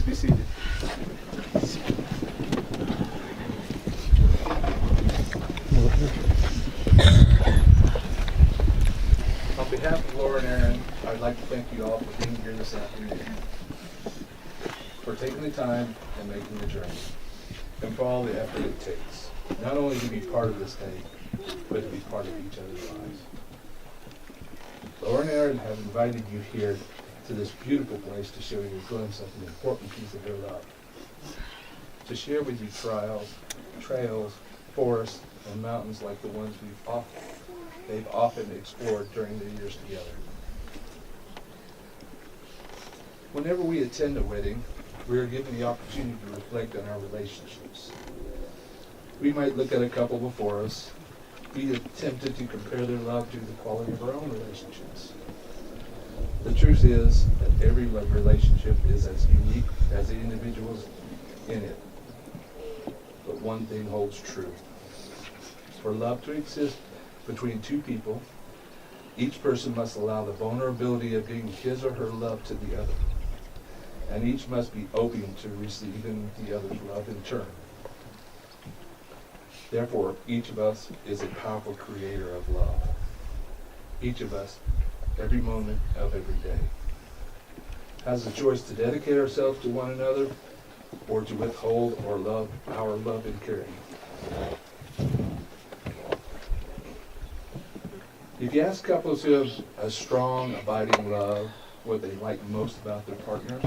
be seated. On behalf of Laura and Aaron, I'd like to thank you all for being here this afternoon, for taking the time and making the journey, and for all the effort it takes, not only to be part of this day, but to be part of each other's lives. Laura and Aaron have invited you here to this beautiful place to show you a glimpse of an important piece of their love, to share with you trails, forests, and mountains like the ones they've often explored during their years together. Whenever we attend a wedding, we are given the opportunity to reflect on our relationships. We might look at a couple before us, be tempted to compare their love to the quality of our own relationships. The truth is that every love relationship is as unique as the individuals in it. But one thing holds true. For love to exist between two people, each person must allow the vulnerability of giving his or her love to the other. And each must be open to receiving the other's love in turn. Therefore, each of us is a powerful creator of love. Each of us, every moment of every day, has the choice to dedicate ourselves to one another or to withhold or love our love and caring. If you ask couples who have a strong, abiding love what they like most about their partners,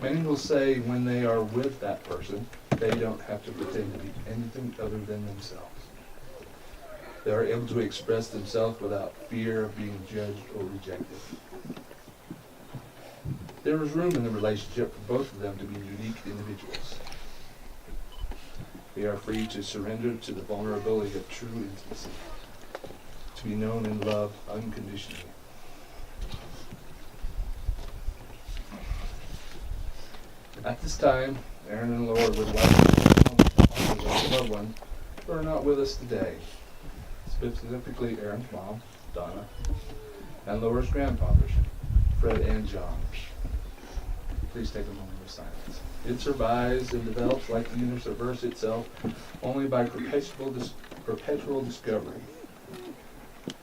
many will say when they are with that person, they don't have to pretend to be anything other than themselves. They are able to express themselves without fear of being judged or rejected. There is room in the relationship for both of them to be unique individuals. They are free to surrender to the vulnerability of true intimacy, to be known and loved unconditionally. At this time, Aaron and Laura would like to honor a loved one who are not with us today, specifically Aaron's mom, Donna, and Laura's grandfathers, Fred and John. Please take a moment of silence. It survives and develops like the universe itself only by perpetual discovery.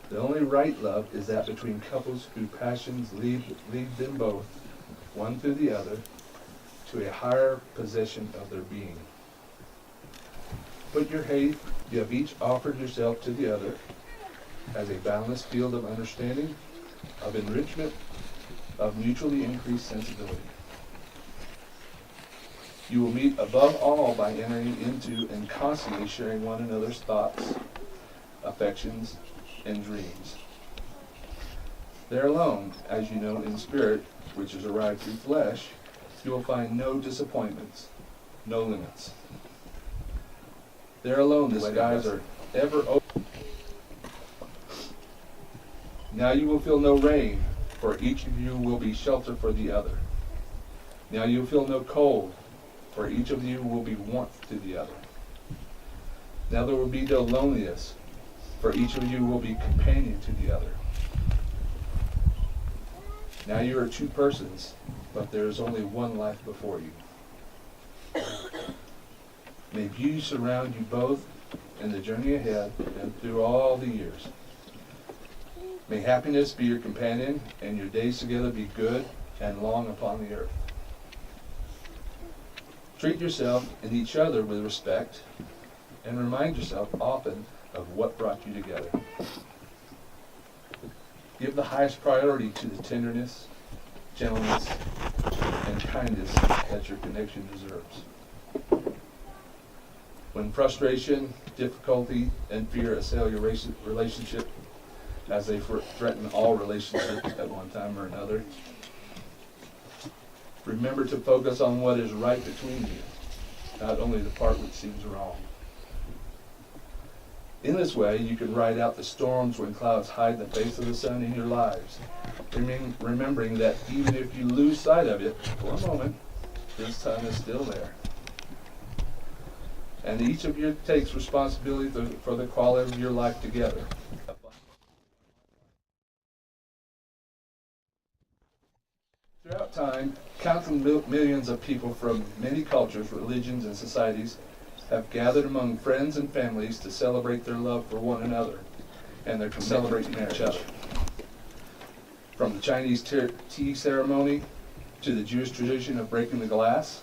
The only right love is that between couples whose passions lead them both, one through the other, to a higher possession of their being. But you have each offered yourself to the other as a boundless field of understanding, of enrichment, of mutually increased sensibility. You will meet above all by entering into and constantly sharing one another's thoughts, affections, and dreams. There alone, as you know in spirit, which is arrived through flesh, you will find no disappointments, no limits. There alone the skies are ever open. Now you will feel no rain, for each of you will be shelter for the other. Now you will feel no cold, for each of you will be warmth to the other. Now there will be no loneliness, for each of you will be companion to the other. Now you are two persons, but there is only one life before you. May beauty surround you both in the journey ahead and through all the years. May happiness be your companion and your days together be good and long upon the earth. Treat yourself and each other with respect and remind yourself often of what brought you together. Give the highest priority to the tenderness, gentleness, and kindness that your connection deserves. When frustration, difficulty, and fear assail your relationship, as they threaten all relationships at one time or another, remember to focus on what is right between you, not only the part which seems wrong. In this way, you can ride out the storms when clouds hide the face of the sun in your lives, remembering that even if you lose sight of it for a moment, this sun is still there. And each of you takes responsibility for the quality of your life together. Throughout time, countless millions of people from many cultures, religions, and societies have gathered among friends and families to celebrate their love for one another and their celebrating each other. From the Chinese tea ceremony to the Jewish tradition of breaking the glass,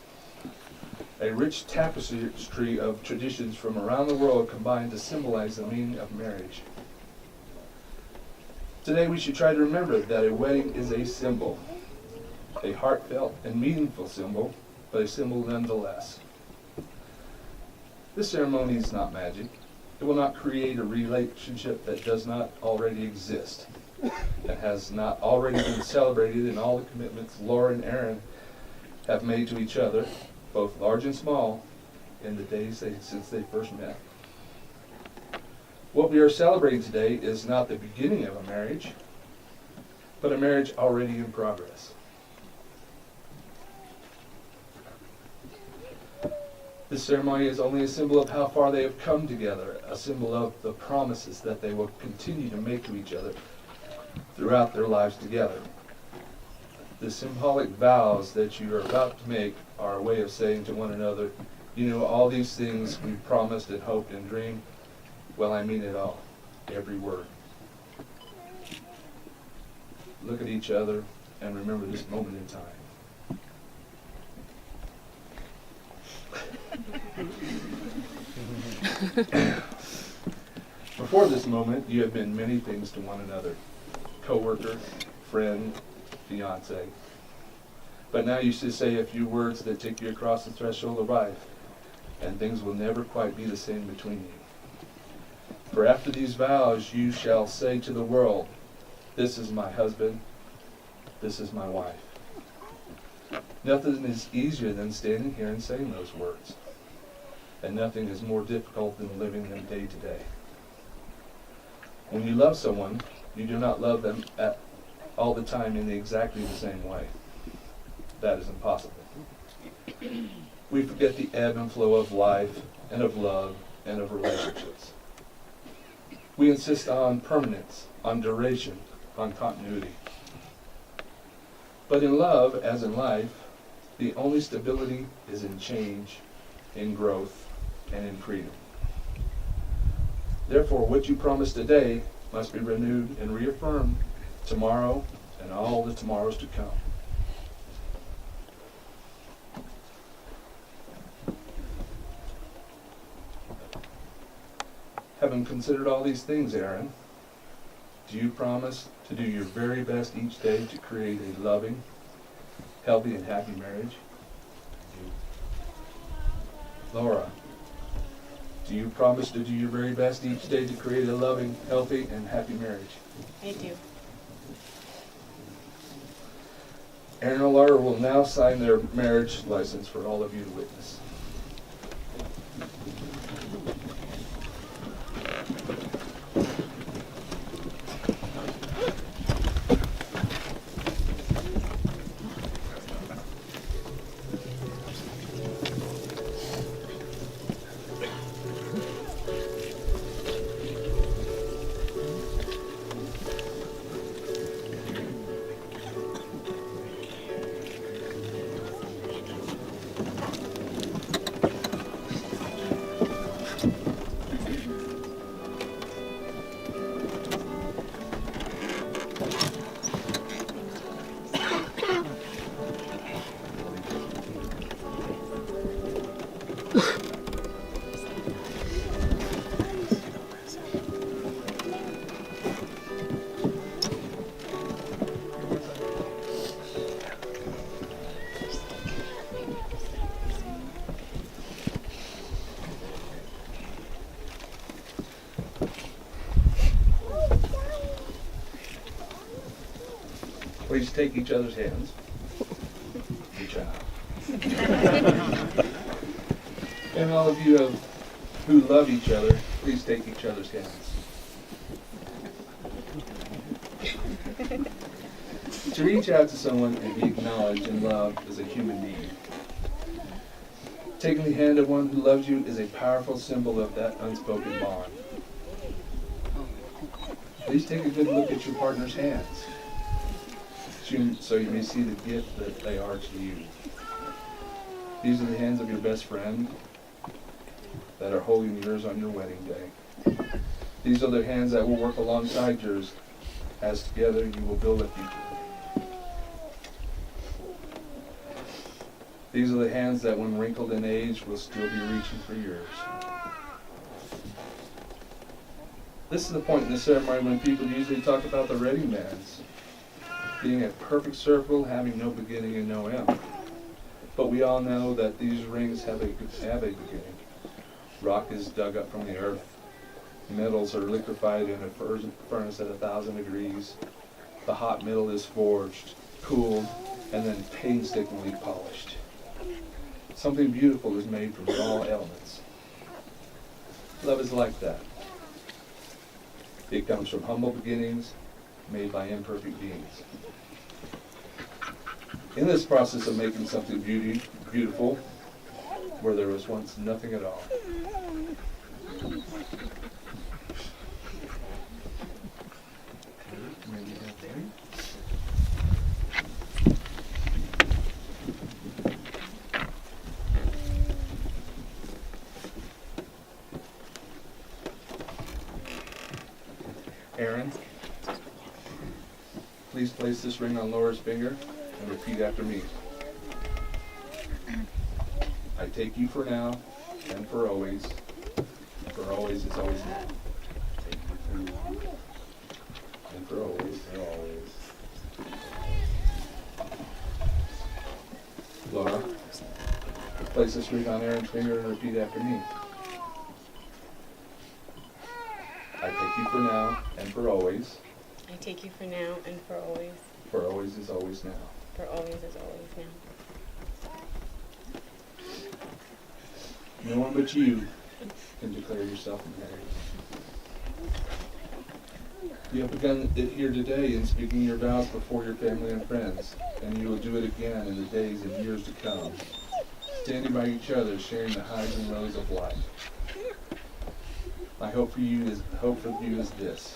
a rich tapestry of traditions from around the world combine to symbolize the meaning of marriage. Today we should try to remember that a wedding is a symbol, a heartfelt and meaningful symbol, but a symbol nonetheless. This ceremony is not magic. It will not create a relationship that does not already exist and has not already been celebrated in all the commitments Laura and Aaron have made to each other, both large and small, in the days since they first met. What we are celebrating today is not the beginning of a marriage, but a marriage already in progress. This ceremony is only a symbol of how far they have come together, a symbol of the promises that they will continue to make to each other throughout their lives together. The symbolic vows that you are about to make are a way of saying to one another, you know, all these things we promised and hoped and dreamed, well, I mean it all, every word. Look at each other and remember this moment in time. Before this moment, you have been many things to one another. Co-worker, friend, fiance. But now you should say a few words that take you across the threshold of life, and things will never quite be the same between you. For after these vows, you shall say to the world, this is my husband, this is my wife. Nothing is easier than standing here and saying those words. And nothing is more difficult than living them day to day. When you love someone, you do not love them all the time in exactly the same way. That is impossible. We forget the ebb and flow of life and of love and of relationships. We insist on permanence, on duration, on continuity. But in love, as in life, the only stability is in change, in growth, and in freedom. Therefore, what you promise today must be renewed and reaffirmed tomorrow and all the tomorrows to come. Having considered all these things, Aaron, do you promise to do your very best each day to create a loving, healthy, and happy marriage? Laura, do you promise to do your very best each day to create a loving, healthy, and happy marriage? I do. Aaron and Laura will now sign their marriage license for all of you to witness. Please take each other's hands. Good job. And all of you who love each other, please take each other's hands. To reach out to someone and be acknowledged and loved is a human need. Taking the hand of one who loves you is a powerful symbol of that unspoken bond. Please take a good look at your partner's hands. so you may see the gift that they are to you. These are the hands of your best friend that are holding yours on your wedding day. These are the hands that will work alongside yours, as together you will build a future. These are the hands that, when wrinkled in age, will still be reaching for yours. This is the point in the ceremony when people usually talk about the wedding bands being a perfect circle, having no beginning and no end. But we all know that these rings have a beginning. Rock is dug up from the earth. Metals are liquefied in a furnace at 1,000 degrees. The hot metal is forged, cooled, and then painstakingly polished. Something beautiful is made from raw elements. Love is like that. It comes from humble beginnings made by imperfect beings. In this process of making something beautiful, where there was once nothing at all. Aaron, please place this ring on Laura's finger and repeat after me. I take you for now and for always. For always is always now. Take you for now and for always. Laura, place this ring on Aaron's finger and repeat after me. I take you for now and for always. I take you for now and for always. For always is always now. For always is always now. No one but you can declare yourself married. You have begun it here today in speaking your vows before your family and friends, and you will do it again in the days and years to come, standing by each other, sharing the highs and lows of life. My hope for you is this.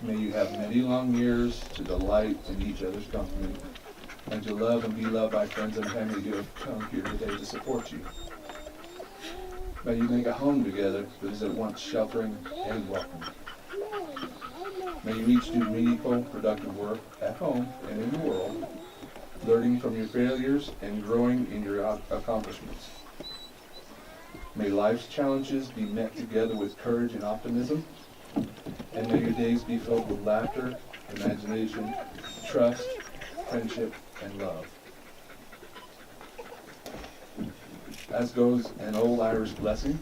May you have many long years to delight in each other's company, and to love and be loved by friends and family who have come here today to support you. May you make a home together that is at once sheltering and welcoming. May you each do meaningful, productive work at home and in the world, learning from your failures and growing in your accomplishments. May life's challenges be met together with courage and optimism, and may your days be filled with laughter, imagination, trust, friendship, and love. As goes an old Irish blessing,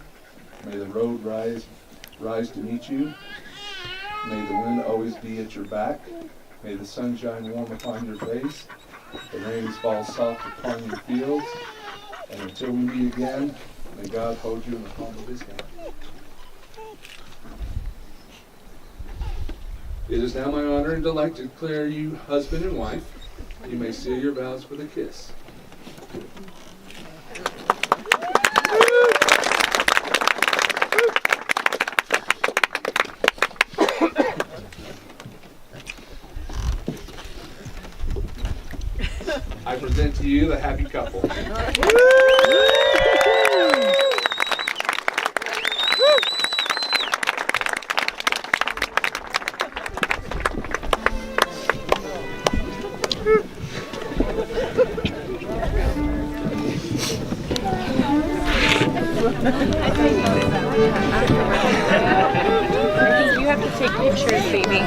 may the road rise to meet you. May the wind always be at your back. May the sun shine warm upon your face. The rains fall soft upon your fields. And until we meet again, may God hold you in the palm of his hand. It is now my honor and delight to declare you husband and wife. You may seal your vows with a kiss. I present to you the happy couple. You have to take pictures, baby.